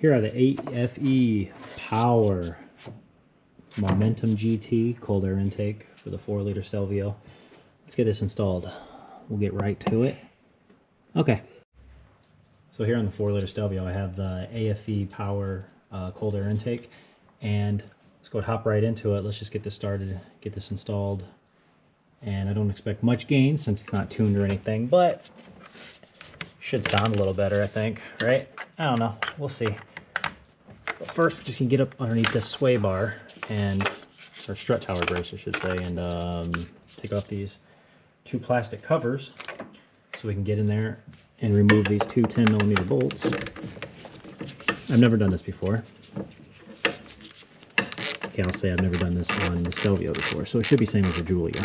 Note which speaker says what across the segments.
Speaker 1: Here are the AFE Power Momentum GT cold air intake for the 4-liter Stelvio. Let's get this installed. We'll get right to it. Okay. So here on the 4-liter Stelvio, I have the AFE Power cold air intake, and let's go hop right into it. Let's just get this started, get this installed. And I don't expect much gain since it's not tuned or anything, but should sound a little better, I think, right? I don't know, we'll see. But first, we're just gonna get up underneath this sway bar and, or strut tower brace, I should say, and take off these 2 plastic covers so we can get in there and remove these 2 10mm bolts. I've never done this before. Okay, I'll say I've never done this on the Stelvio before, so it should be same as the Giulia.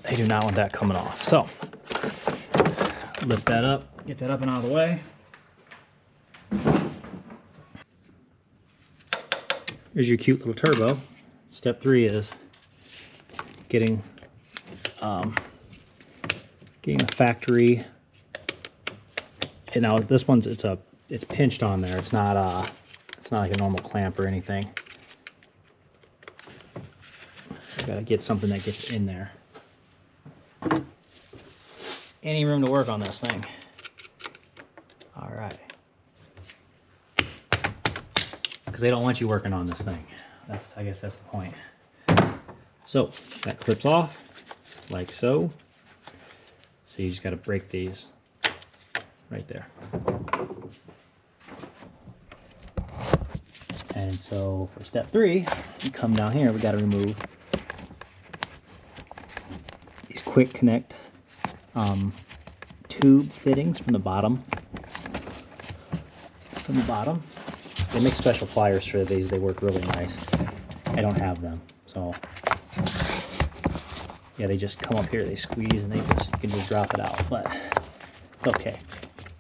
Speaker 1: They do not want that coming off. So, lift that up, get that up and out of the way. Here's your cute little turbo. Step 3 is getting the factory. And now this one's it's pinched on there. It's not like a normal clamp or anything. You gotta get something that gets in there. Any room to work on this thing. All right. Because they don't want you working on this thing. I guess that's the point. So that clips off like so. So you just got to break these right there. And so for step 3, you come down here. We got to remove these quick connect tube fittings from the bottom. They make special pliers for these. They work really nice. I don't have them, so yeah, they just come up here, they squeeze, and you can just drop it out. But it's okay.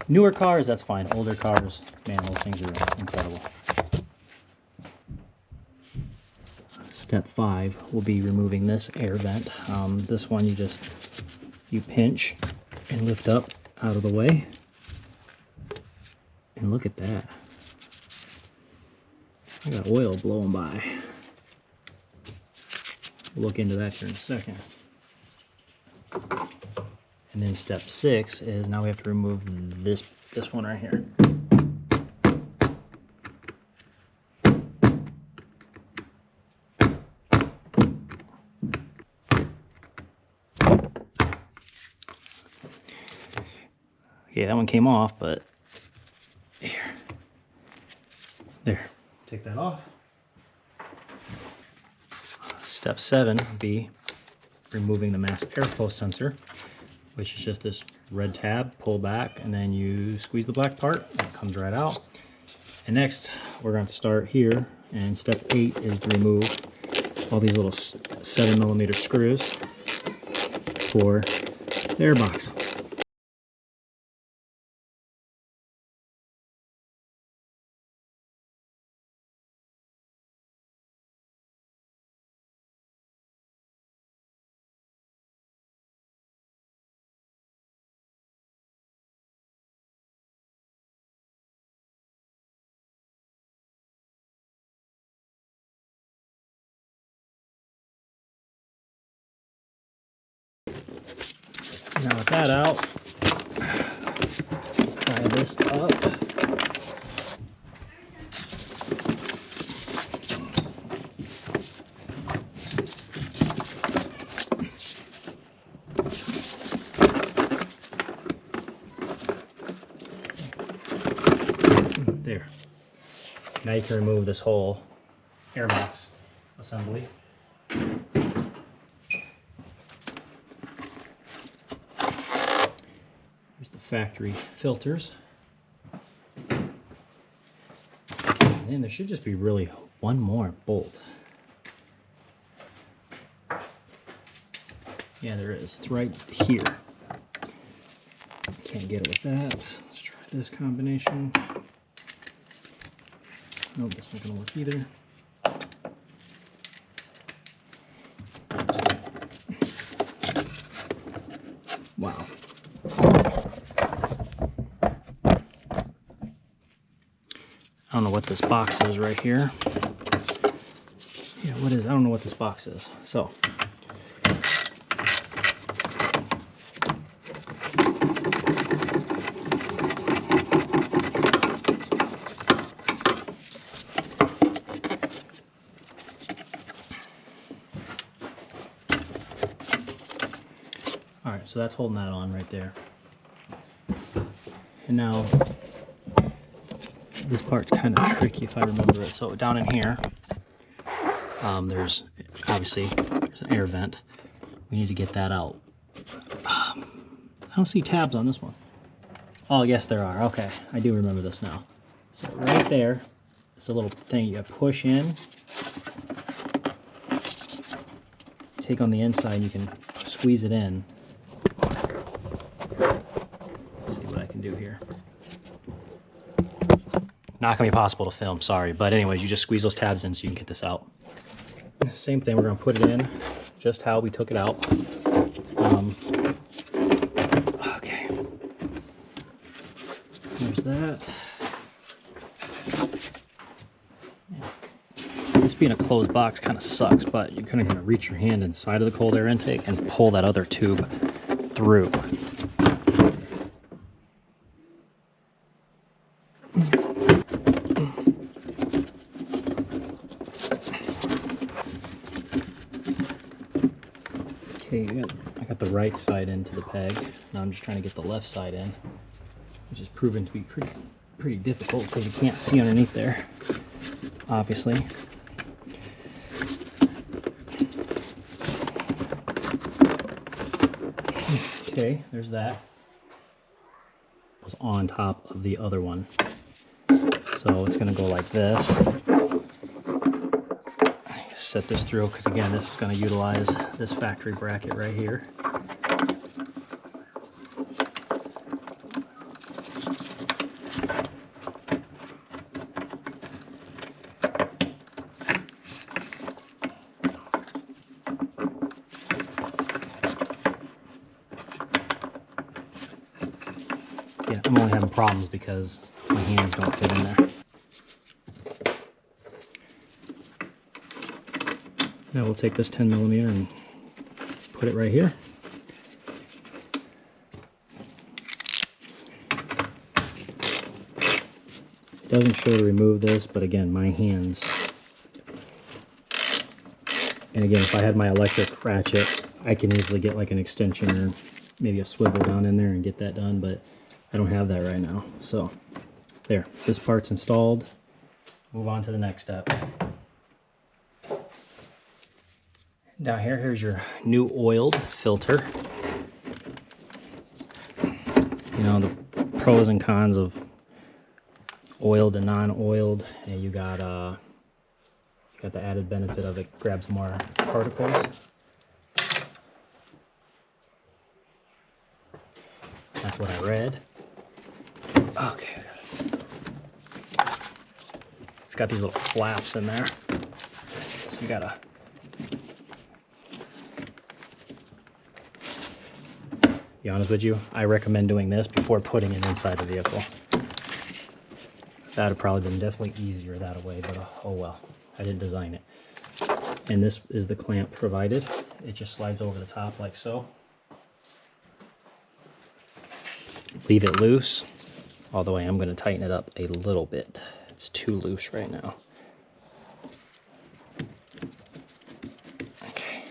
Speaker 1: Newer cars, that's fine. Older cars, man, those things are incredible. Step 5 will be removing this air vent. This one you pinch and lift up out of the way. And look at that. I got oil blowing by. We'll look into that here in a second. And then step 6 is now we have to remove this one right here. Okay, that one came off, but there. Take that off. Step 7 would be removing the mass airflow sensor, which is just this red tab, pull back, and then you squeeze the black part, and it comes right out. And next, we're going to start here, and step 8 is to remove all these little 7mm screws for the airbox. Now with that out, pry this up. There. Now you can remove this whole airbox assembly. Factory filters. And then there should just be really one more bolt. Yeah, there is. It's right here. Can't get it with that. Let's try this combination. Nope, that's not going to work either. Wow. I don't know what this box is right here. Yeah, what is? I don't know what this box is. So. All right, so that's holding that on right there. And now, this part's kind of tricky if I remember it. So down in here, there's obviously there's an air vent. We need to get that out. I don't see tabs on this one. Oh, yes, there are. Okay, I do remember this now. So right there, it's a little thing you push in. Take on the inside, you can squeeze it in. Let's see what I can do here. Not gonna be possible to film, sorry. But anyways, you just squeeze those tabs in so you can get this out. Same thing, we're gonna put it in just how we took it out. Okay. There's that. This being a closed box kind of sucks, but you're kind of gonna reach your hand inside of the cold air intake and pull that other tube through. Okay, I got the right side into the peg. Now I'm just trying to get the left side in, which is proven to be pretty difficult because you can't see underneath there, obviously. Okay, there's that. It was on top of the other one. So it's gonna go like this. Set this through, because again, this is gonna utilize this factory bracket right here. Yeah, I'm only having problems because my hands don't fit in there. Now we'll take this 10mm and put it right here. It doesn't show to remove this, but again, my hands. And again, if I had my electric ratchet, I can easily get like an extension or maybe a swivel down in there and get that done, but I don't have that right now. So there, this part's installed. Move on to the next step. Down here, here's your new oiled filter. You know, the pros and cons of oiled and non-oiled, and you got the added benefit of it grabs more particles. That's what I read. Okay. It's got these little flaps in there, so you gotta. Be honest with you, I recommend doing this before putting it inside the vehicle. That would probably been definitely easier that way, but oh well, I didn't design it. And this is the clamp provided. It just slides over the top like so. Leave it loose, although I am going to tighten it up a little bit. It's too loose right now. Okay.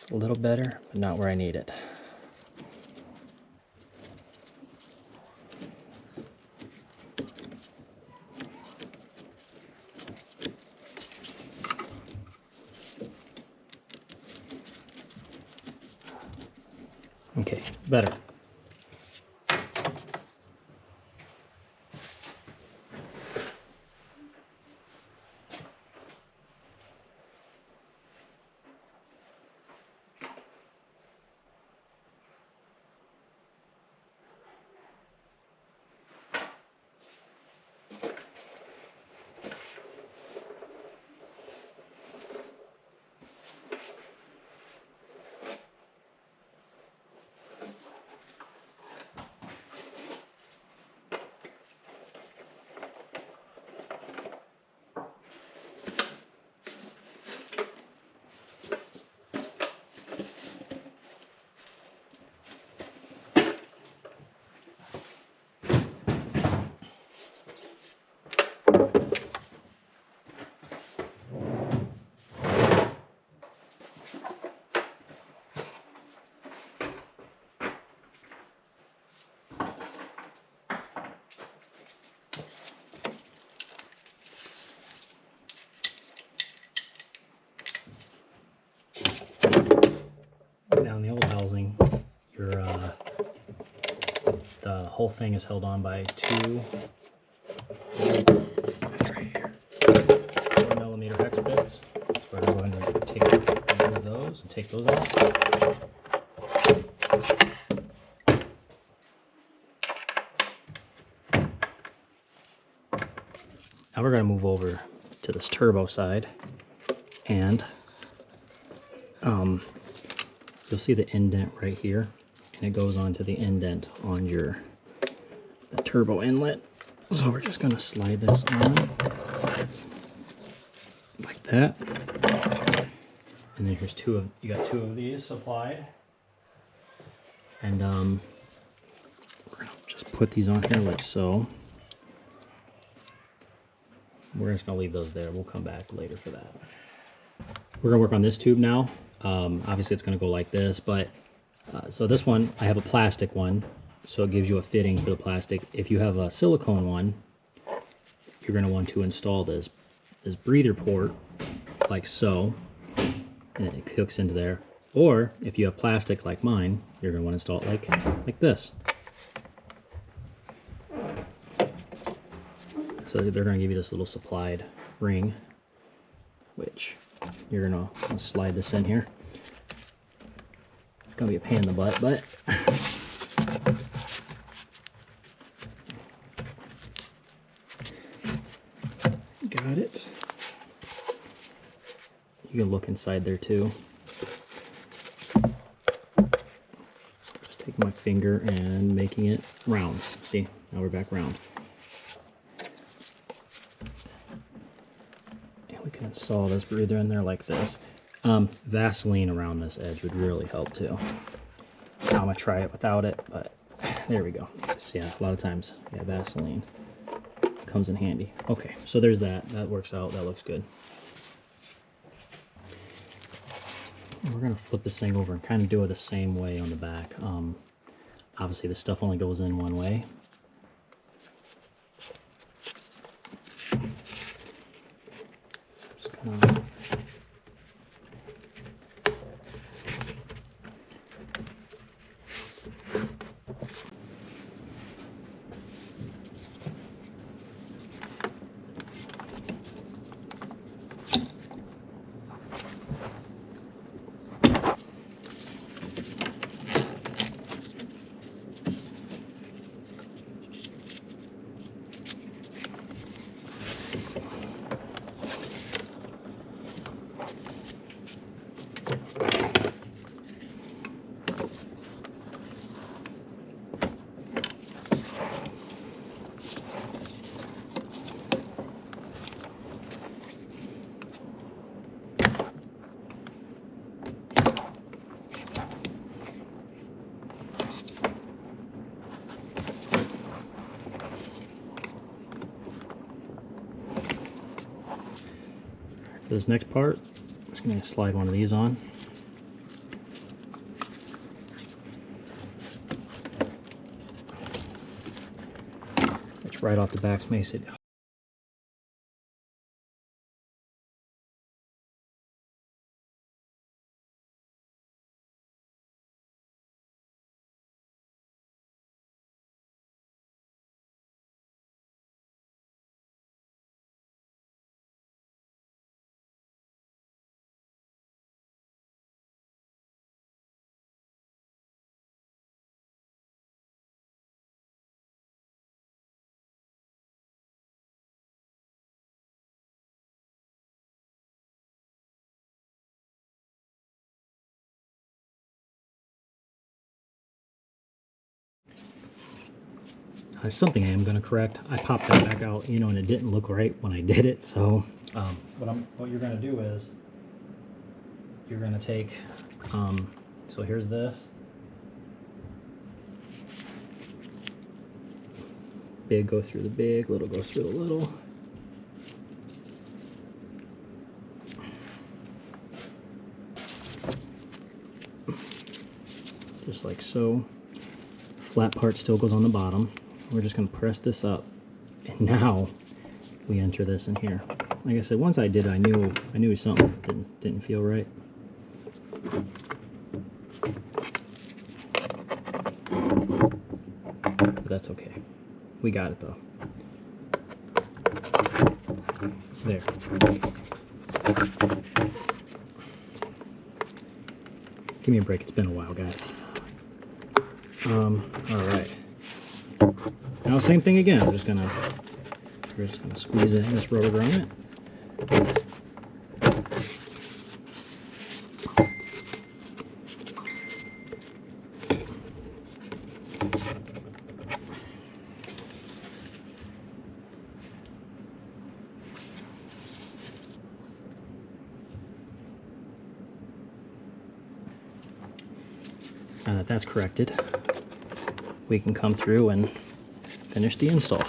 Speaker 1: It's a little better, but not where I need it. Okay, better. whole thing is held on by two 4mm hex bits. So we're going to take one of those and take those out. Now we're going to move over to this turbo side, and you'll see the indent right here, and it goes onto the indent on the turbo inlet. So we're just going to slide this on like that, and then here's you got two of these supplied, and we're going to just put these on here like so. We're just going to leave those there. We'll come back later for that. We're going to work on this tube now. Obviously it's going to go like this, but so this one, I have a plastic one, so it gives you a fitting for the plastic. If you have a silicone one, you're going to want to install this breather port like so, and it hooks into there. Or if you have plastic like mine, you're going to want to install it like this. So they're going to give you this little supplied ring, which you're going to slide this in here. It's going to be a pain in the butt, but got it. You can look inside there too. Just taking my finger and making it round. See, now we're back round. We can install this breather in there like this. Vaseline around this edge would really help too. I'm gonna try it without it, but there we go. So yeah, a lot of times, yeah, Vaseline comes in handy. Okay, so there's that. That works out. That looks good. And we're gonna flip this thing over and kind of do it the same way on the back. Obviously, this stuff only goes in one way. For this next part, I'm just going to slide one of these on. It's right off the back, makes it something I am going to correct. I popped that back out, you know, and it didn't look right when I did it. So what you're going to do is you're going to take, so here's this. Big goes through the big, little goes through the little. Just like so. Flat part still goes on the bottom. We're just going to press this up, and now we enter this in here. Like I said, once I did it, I knew something didn't feel right. but that's okay. We got it though. There. Give me a break, it's been a while, guys. Alright. Now same thing again. We're just gonna squeeze in this rotor grommet. Now that that's corrected, we can come through and finish the install.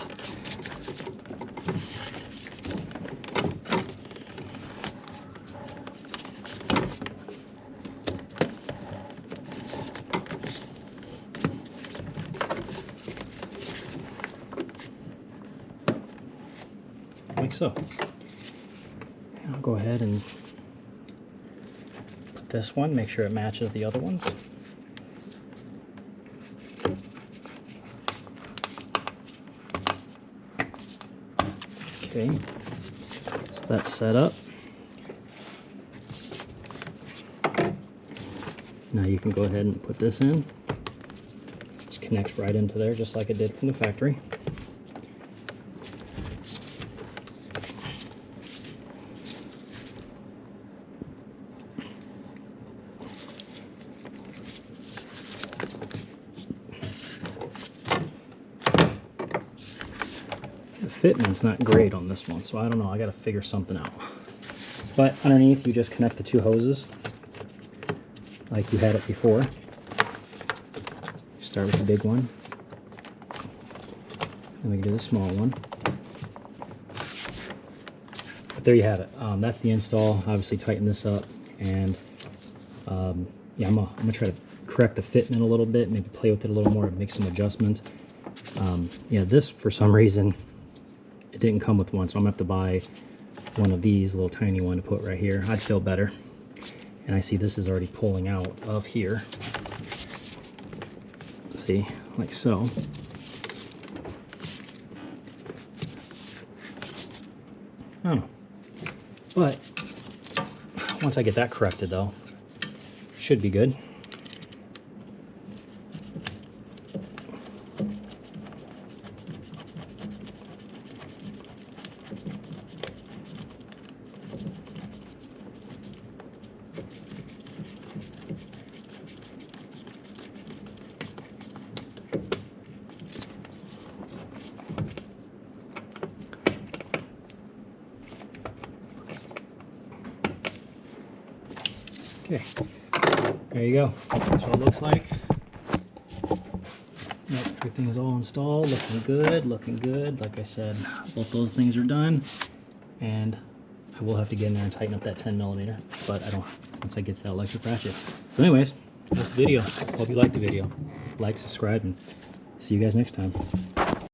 Speaker 1: Like so. And I'll go ahead and put this one, make sure it matches the other ones. Okay, so that's set up. Now you can go ahead and put this in. Just connects right into there just like it did from the factory. Fitment's not great on this one, so I don't know, I gotta figure something out. But underneath you just connect the two hoses like you had it before. You start with the big one, then we can do the small one. But there you have it. That's the install. Obviously tighten this up, and yeah, I'm gonna try to correct the fitment a little bit, maybe play with it a little more, make some adjustments. Yeah, this for some reason it didn't come with one, so I'm gonna have to buy one of these, a little tiny one to put right here. I'd feel better. And I see this is already pulling out of here. See, like so. I don't know. But once I get that corrected though, should be good. Okay, there you go. That's what it looks like. Yep, everything's all installed, looking good, looking good. Like I said, both those things are done, and I will have to get in there and tighten up that 10mm, but I don't, once I get to that electric ratchet. So anyways, that's the video. Hope you liked the video. Like, subscribe, and see you guys next time.